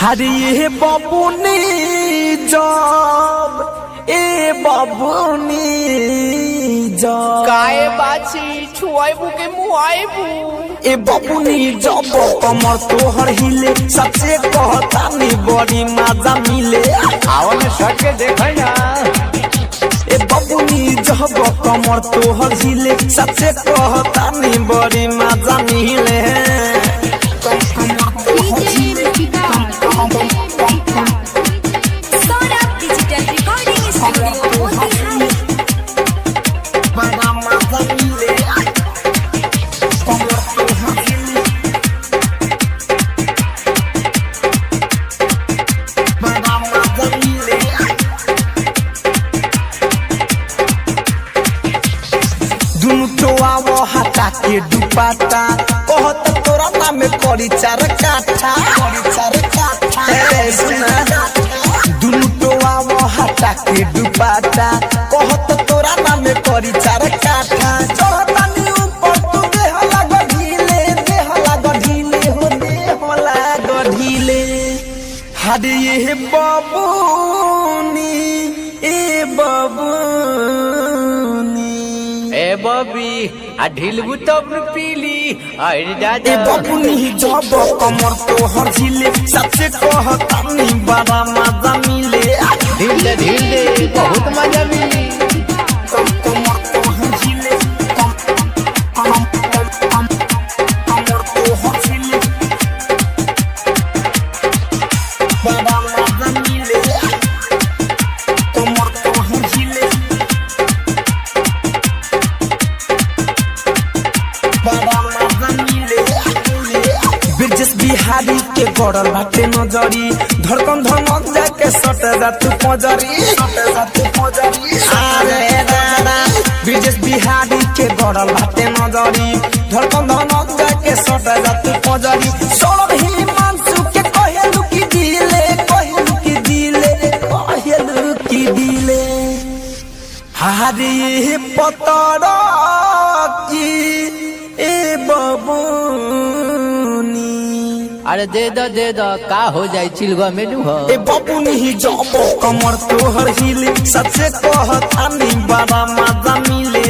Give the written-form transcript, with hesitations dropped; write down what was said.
हरे ये बबुनी जब ए बबुनी जब काए बाछी छुआइबू के मुआइबू ए बबुनी जब कमर तोहर हिले सबसे कहता नी बड़ी मजा मिले आओ में सट के देखा ना। ए बबुनी जब कमर तोहर हिले सबसे कहता नी बड़ी मजा मिले हटा के दुपट्टा कहत तोरा नाम करी चार काठा दुनु टोआ हटा के दुपट्टा कहत तोरा नाम करी चार काठा चढ़तानी ऊपर तू देह लाग ढीले हो देह लाग ढीले हरे ये बबुनी ए बबुनी ए बबी आ ढिलबू तब न पीली अरे दादा ए बबुनी जब कमर तोहर हिले सबसे कहता नी बड़ा मजा मिले ढील दे बहुत मजा मिली कमर तोहर हिले कमर तोहर हिले बड़ा मजा मिले कमर तोहर हिले ब्रिजेश बिहारी के गड़ल बाटे नजरी धड़कन धमक जाके सट जातु पजरी अरे दादा ब्रिजेश बिहारी के गड़ल बाटे नजरी धड़कन धमक जाके सट जातु पजरी सोलह ही मानसू के कहेलु की दिले हारी पतर की ए बबुनी अरे दे दो का हो जाए चिलवा में हो ए बबुनी जब कमर तोहर हिले सबसे कहता नी बड़ा मजा मिले